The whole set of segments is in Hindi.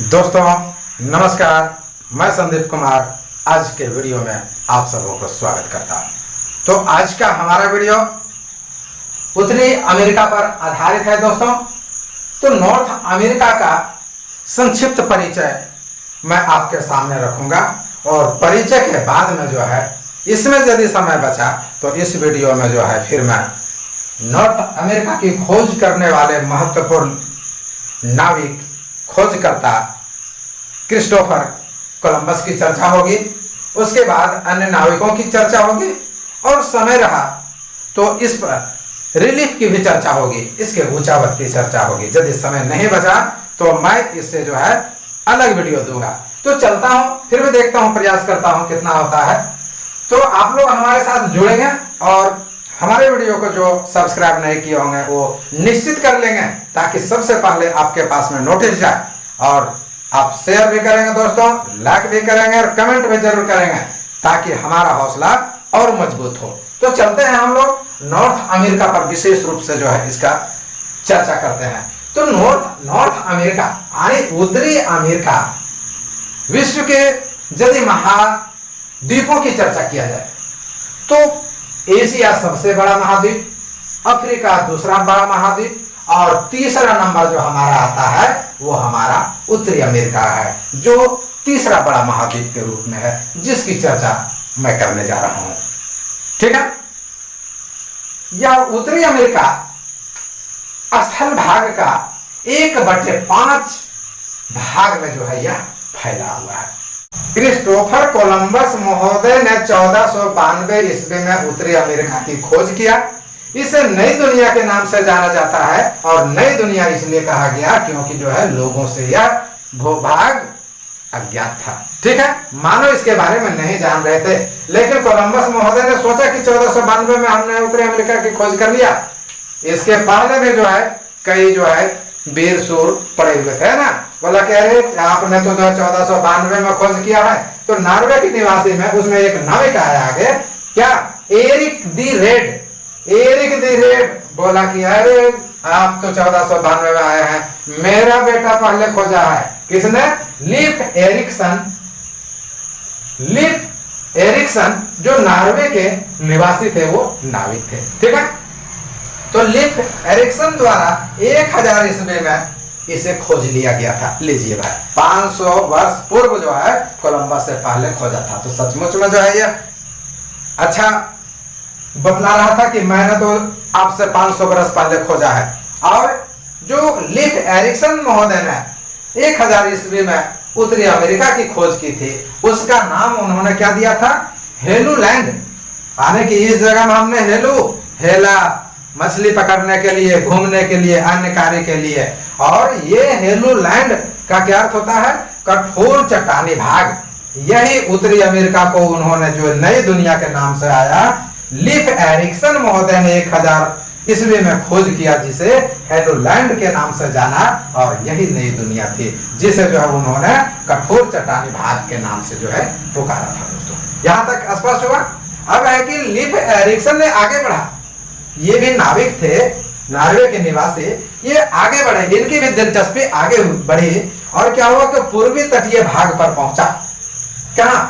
दोस्तों नमस्कार, मैं संदीप कुमार आज के वीडियो में आप सबों को स्वागत करता हूं। तो आज का हमारा वीडियो उत्तरी अमेरिका पर आधारित है दोस्तों। तो नॉर्थ अमेरिका का संक्षिप्त परिचय मैं आपके सामने रखूंगा और परिचय के बाद में जो है इसमें यदि समय बचा तो इस वीडियो में जो है फिर मैं नॉर्थ अमेरिका की खोज करने वाले महत्वपूर्ण नाविक खोजकर्ता क्रिस्टोफर कोलंबस की चर्चा होगी। उसके बाद अन्य नाविकों की चर्चा होगी और समय रहा तो इस पर रिलीफ की भी चर्चा होगी, इसके ऊंचावत की चर्चा होगी। यदि समय नहीं बचा तो मैं इससे जो है अलग वीडियो दूंगा। तो चलता हूं, फिर भी देखता हूं, प्रयास करता हूं कितना होता है। तो आप लोग हमारे साथ जुड़ेंगे और हमारे वीडियो को जो सब्सक्राइब नहीं किए होंगे वो निश्चित कर लेंगे ताकि सबसे पहले आपके पास में नोटिस जाए। और आप शेयर भी करेंगे दोस्तों, लाइक भी करेंगे और कमेंट भी जरूर करेंगे ताकि हमारा हौसला और मजबूत हो। तो चलते हैं हम लोग नॉर्थ अमेरिका पर विशेष रूप से जो है इसका चर्चा करते हैं। तो नॉर्थ अमेरिका यानी उत्तरी अमेरिका विश्व के यदि महाद्वीपों की चर्चा किया जाए तो एशिया सबसे बड़ा महाद्वीप, अफ्रीका दूसरा बड़ा महाद्वीप और तीसरा नंबर जो हमारा आता है वो हमारा उत्तरी अमेरिका है, जो तीसरा बड़ा महाद्वीप के रूप में है, जिसकी चर्चा मैं करने जा रहा हूं। ठीक है, यह उत्तरी अमेरिका स्थल भाग का 1/5 भाग में जो है यह फैला हुआ है। क्रिस्टोफर कोलंबस महोदय ने 1492 ईस्वी में उत्तरी अमेरिका की खोज किया। इसे नई दुनिया के नाम से जाना जाता है और नई दुनिया इसलिए कहा गया क्योंकि जो है लोगों से यह भूभाग अज्ञात था। ठीक है, मानव इसके बारे में नहीं जान रहे थे, लेकिन कोलंबस महोदय ने सोचा कि 1492 में हमने उत्तरी अमेरिका की खोज कर लिया। इसके पहले भी जो है कई जो है वीर सूर पड़े हुए थे ना, बोला कि अरे आपने तो जो 1492 में खोज किया है। तो नॉर्वे के निवासी में उसमें एक नाविक आया आगे, क्या एरिक दी रेड बोला कि अरे आप तो 1492 में आए हैं, मेरा बेटा पहले खोजा है। किसने? लीफ एरिक्सन जो नॉर्वे के निवासी थे, वो नाविक थे। ठीक है, तो लीफ एरिक्सन द्वारा 1000 ईस्वी में इसे खोज लिया गया था। लीजिए भाई, 500 वर्ष पूर्व जो है कोलंबस से पहले खोजा था। तो सचमुच में जो है ये अच्छा बतला रहा था कि मैंने तो आपसे 500 वर्ष पहले खोजा है। और जो लीफ एरिक्सन महोदय ने 1000 ईस्वी में उत्तरी अमेरिका की खोज की थी, उसका नाम उन्होंने क्या दिया था? हेलूलैंड। यानी कि इस जगह में हमने हेला मछली पकड़ने के लिए, घूमने के लिए, अन्य कार्य के लिए। और ये हेलूलैंड का क्या अर्थ होता है? कठोर चट्टानी भाग। यही उत्तरी अमेरिका को उन्होंने जो नई दुनिया के नाम से आया, लीफ एरिक्सन महोदय ने 1000 ईस्वी में खोज किया, जिसे हेलूलैंड के नाम से जाना। और यही नई दुनिया थी जिसे जो है उन्होंने कठोर चट्टानी भाग के नाम से जो है पुकारा था। दोस्तों यहां तक स्पष्ट हुआ। अब है कि लीफ एरिक्सन ने आगे बढ़ा, ये भी नाविक थे, नॉर्वे के निवासी, ये आगे बढ़े, इनकी भी दिलचस्पी आगे बढ़ी। और क्या हुआ कि पूर्वी तटीय भाग पर पहुंचा। कहां?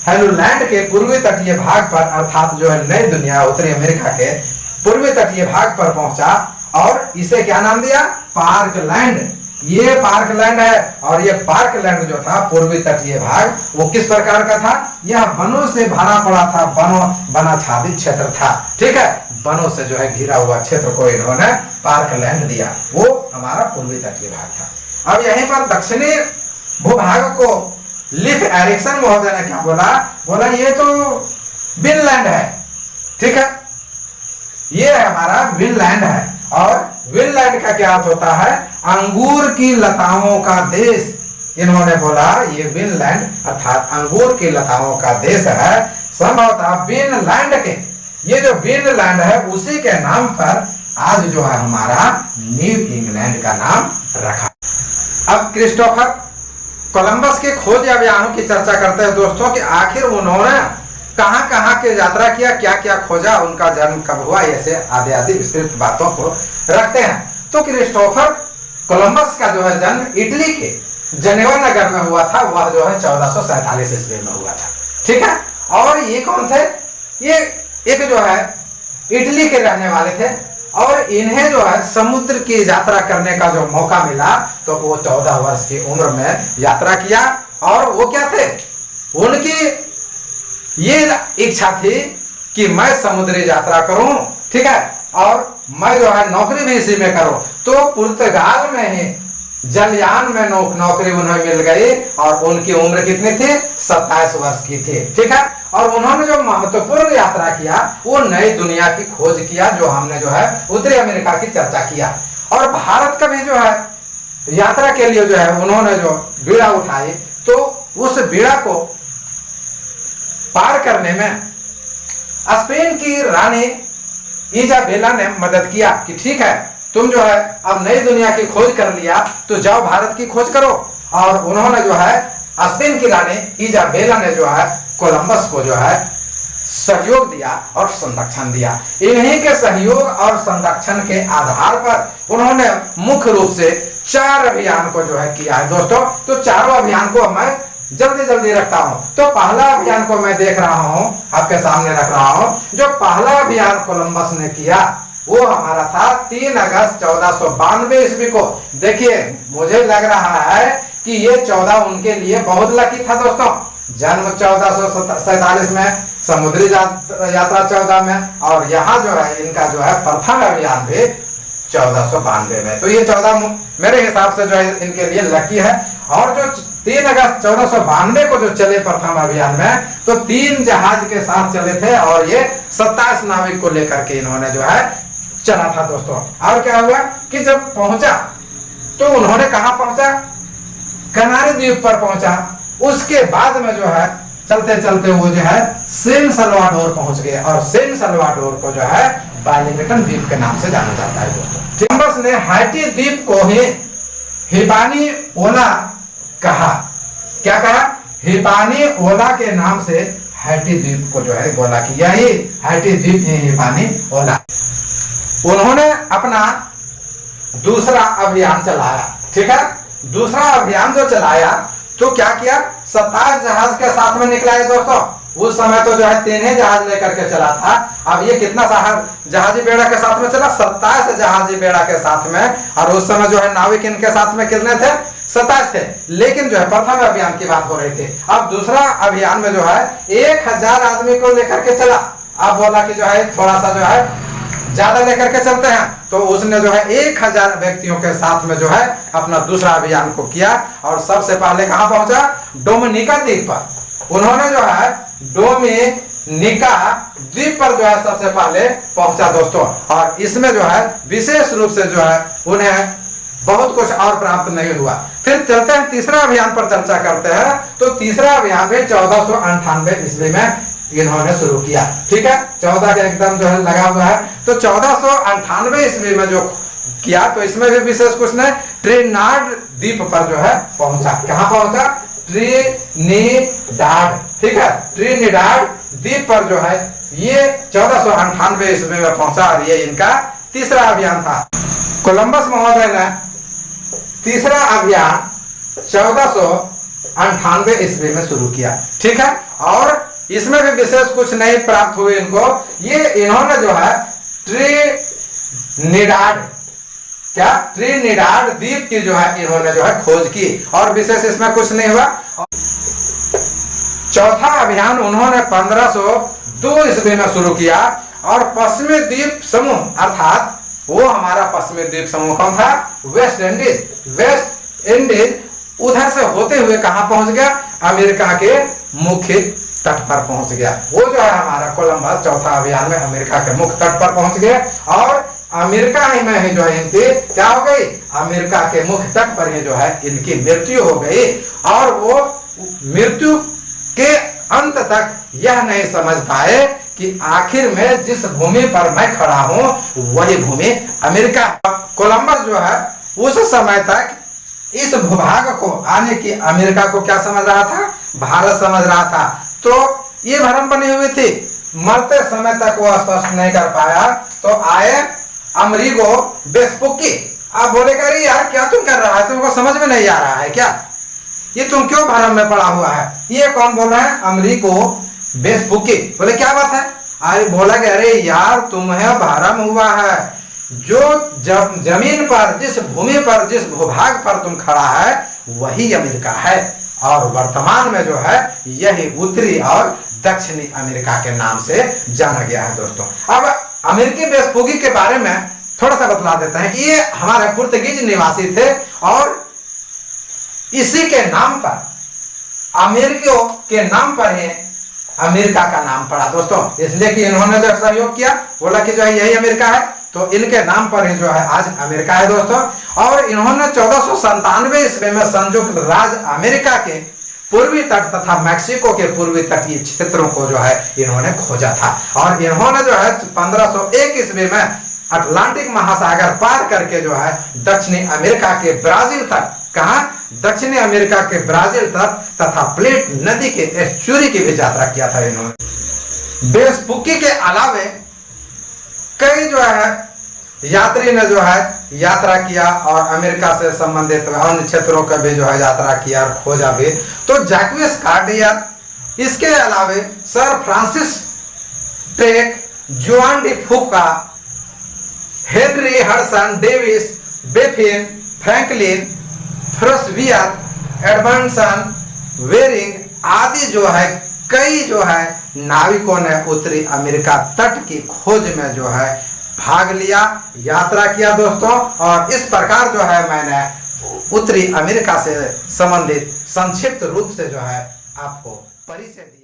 हेलूलैंड के पूर्वी तटीय भाग पर, अर्थात जो है नई दुनिया उत्तरी अमेरिका के पूर्वी तटीय भाग पर पहुंचा और इसे क्या नाम दिया? पार्कलैंड। ये पार्कलैंड है। और ये पार्कलैंड जो था पूर्वी तटीय भाग, वो किस प्रकार का था? यह वनों से भरा पड़ा था, वनाच्छादित क्षेत्र था। ठीक है, वनों से जो है घिरा हुआ क्षेत्र को इन्होंने पार्कलैंड दिया, वो हमारा पूर्वी तटीय भाग था। अब यहीं पर दक्षिणी भूभाग को लीफ एरिक्सन महोदय ने क्या बोला ये तो विनलैंड है। ठीक है, ये हमारा विनलैंड है। और विनलैंड का क्या अर्थ होता है? अंगूर की लताओं का देश। इन्होंने बोला ये विनलैंड अर्थात अंगूर की लताओं का देश है। संभवतः विनलैंड के, ये जो विनलैंड है उसी के नाम पर आज जो है हमारा न्यू इंग्लैंड का नाम रखा। अब क्रिस्टोफर कोलंबस के खोज अभियानों की चर्चा करते हैं दोस्तों कि आखिर उन्होंने कहां कहां की यात्रा किया, क्या क्या खोजा, उनका जन्म कब हुआ, ऐसे आदि आदि विस्तृत बातों को रखते हैं। तो क्रिस्टोफर कोलंबस का जो है जन्म इटली के जनेवा नगर में हुआ था, वह जो है 1447 ईस्वी में हुआ था। ठीक है। और ये कौन थे? ये एक जो है इटली के रहने वाले थे और इन्हें जो है समुद्र की यात्रा करने का जो मौका मिला तो वो 14 वर्ष की उम्र में यात्रा किया। और वो क्या थे? उनकी ये इच्छा थी कि मैं समुद्री यात्रा करूं, ठीक है, और मैं जो है नौकरी भी इसी में करूं। तो पुर्तगाल में ही जलयान में नौकरी उन्हें मिल गई और उनकी उम्र कितनी थी? 27 वर्ष की थी। ठीक है। और उन्होंने जो महत्वपूर्ण यात्रा किया वो नई दुनिया की खोज किया, जो हमने जो है उत्तरी अमेरिका की चर्चा किया। और भारत का भी जो है यात्रा के लिए जो है उन्होंने जो बीड़ा उठाई, तो उस बीड़ा को पार करने में स्पेन की रानी इजाबेला ने मदद किया कि ठीक है, तुम जो है अब नई दुनिया की खोज कर लिया तो जाओ भारत की खोज करो। और उन्होंने जो है स्पेन की रानी इजाबेला ने जो है कोलंबस को जो है सहयोग दिया और संरक्षण दिया। इन्हीं के सहयोग और संरक्षण के आधार पर उन्होंने मुख्य रूप से 4 अभियान को जो है किया है दोस्तों। तो चारों अभियान को मैं जल्दी जल्दी रखता हूं। तो पहला अभियान को मैं देख रहा हूं, आपके सामने रख रहा हूं। जो पहला अभियान कोलंबस ने किया वो हमारा था 3 अगस्त 1492 ईस्वी को। देखिए, मुझे लग रहा है कि ये 14 उनके लिए बहुत लकी था दोस्तों। जन्म 1447 में, समुद्री यात्रा 14 में, और यहाँ जो है इनका जो है प्रथम अभियान भी 1492 में। तो ये 14 मेरे हिसाब से जो है इनके लिए लकी है। और जो 3 अगस्त 1492 को जो चले प्रथम अभियान में, तो 3 जहाज के साथ चले थे और ये 27 नाविक को लेकर के इन्होंने जो है चला था दोस्तों। और क्या हुआ कि जब पहुंचा तो उन्होंने कहां पहुंचा? कनारी द्वीप पर पहुंचा। उसके बाद में जो है चलते चलते वो जो है सेन सल्वाडोर पहुंच गए और सेन सल्वाडोर को जो है बालीमेटन द्वीप के नाम से जाना जाता है दोस्तों। कोलंबस ने हैटी द्वीप को ही हिस्पानियोला कहा। क्या कहा? हिस्पानियोला के नाम से हैटी द्वीप को जो है बोला कि यही हैटी द्वीप है हिस्पानियोला। उन्होंने अपना दूसरा अभियान चलाया। ठीक है। दूसरा अभियान जो चलाया तो क्या किया? 27 जहाज के साथ में निकला है दोस्तों। उस समय तो जो है 3 ही जहाज लेकर के चला था। अब ये कितना जहाजी बेड़ा के साथ में चला? 27 जहाजी बेड़ा के साथ में। और उस समय जो है नाविक इनके साथ में कितने थे? 27 थे। लेकिन जो है प्रथम अभियान की बात हो रही थी। अब दूसरा अभियान में जो है 1000 आदमी को लेकर के चला। अब बोला कि जो है थोड़ा सा जो है ज्यादा लेकर के चलते हैं, तो उसने जो है 1000 व्यक्तियों के साथ में जो है अपना दूसरा अभियान को किया। और सबसे पहले कहां पहुंचा? डोमिनिका द्वीप पर। उन्होंने जो है डोमिनिका द्वीप पर जो है सबसे पहले पहुंचा दोस्तों। और इसमें जो है विशेष रूप से जो है उन्हें बहुत कुछ और प्राप्त नहीं हुआ। फिर चलते हैं तीसरा अभियान पर चर्चा करते हैं। तो तीसरा अभियान भी 1498 ईस्वी में इन्होंने शुरू किया। ठीक है। 14 के एकदम जो है लगा हुआ है। तो 1498 ईस्वी में जो किया तो इसमें भी विशेष कुछ नहीं, ट्रिनिडाड द्वीप पर जो है पहुंचा। कहां पहुंचा? ट्रिनिडाड। ठीक है। ट्रिनिडाड द्वीप पर जो है ये 1498 ईस्वी में पहुंचा और ये इनका तीसरा अभियान था। कोलंबस महोदय ने तीसरा अभियान 1498 ईस्वी में शुरू किया। ठीक है। और इसमें भी विशेष कुछ नहीं प्राप्त हुए इनको। ये इन्होंने जो है ट्रिनिडाड द्वीप की जो है इन्होंने जो है खोज की और विशेष इसमें कुछ नहीं हुआ। चौथा अभियान उन्होंने 1502 ईस्वी में शुरू किया और पश्चिमी द्वीप समूह, अर्थात वो हमारा पश्चिमी द्वीप समूह कौन था? वेस्ट इंडीज उधर से होते हुए कहां पहुंच गया? अमेरिका के मुख्य तट पर पहुंच गया। वो जो है हमारा कोलंबस चौथा अभियान में अमेरिका के मुख्य तट पर पहुंच गए और अमेरिका ही में ही जो है इनकी क्या हो गई? अमेरिका के मुख्य तट पर ही जो है इनकी मृत्यु हो गई। और वो मृत्यु के अंत तक यह नहीं समझ पाए कि आखिर में जिस भूमि पर मैं खड़ा हूं वही भूमि अमेरिका। कोलंबस जो है उस समय तक इस भूभाग को आने की अमेरिका को क्या समझ रहा था? भारत समझ रहा था। तो ये भ्रम बनी हुई थी। मरते समय तक वो स्पष्ट नहीं कर पाया। तो आए अमरीगो वेस्पुक्की। आप बोलेगा अरे यार क्या तुम कर रहा है, तुमको समझ में नहीं आ रहा है क्या? ये तुम क्यों भरम में पड़ा हुआ है? ये कौन बोल रहा है? अमेरिको वेस्पुकी। बोले क्या बात है? अरे बोला कि अरे यार तुम्हें भरम हुआ है, जो जमीन पर, जिस भूमि पर, जिस भूभाग पर तुम खड़ा है वही अमेरिका है, और वर्तमान में जो है यही उत्तरी और दक्षिणी अमेरिका के नाम से जाना गया है। दोस्तों अब अमेरिकी वेस्पुकी के बारे में थोड़ा सा बतला देते हैं कि ये हमारे पुर्तगीज निवासी थे, और इसी के नाम पर, अमेरिकियों के नाम पर ही अमेरिका का नाम पड़ा दोस्तों। इसलिए कि इन्होंने जो सहयोग किया, बोला कि जो है यही अमेरिका है, तो इनके नाम पर ही जो है आज अमेरिका है दोस्तों। और इन्होंने 1497 ईस्वी में संयुक्त राज्य अमेरिका के पूर्वी तट तथा मैक्सिको के पूर्वी तटीय क्षेत्रों को जो है इन्होंने खोजा था, और इन्होंने जो है 1501 ईस्वी में अटलांटिक महासागर पार करके जो है दक्षिणी अमेरिका के ब्राजील तक, कहा दक्षिणी अमेरिका के ब्राजील तक तथा प्लेट नदी के एस्चुरी की भी यात्रा किया था इन्होंने। वेस्पुकी के अलावे कई जो है यात्री ने जो है यात्रा किया, और अमेरिका से संबंधित अन्य क्षेत्रों का भी जो है यात्रा किया और खोजा भी। तो जैक्विस कार्डियर, इसके अलावे sir Francis Drake, Juan de Fuca, Henry Hudson Davis, Baffin Franklin, Frobisher, Amundsen, Bering आदि जो है कई जो है नाविकों ने उत्तरी अमेरिका तट की खोज में जो है भाग लिया, यात्रा किया दोस्तों। और इस प्रकार जो है मैंने उत्तरी अमेरिका से संबंधित संक्षिप्त रूप से जो है आपको परिचय दिया।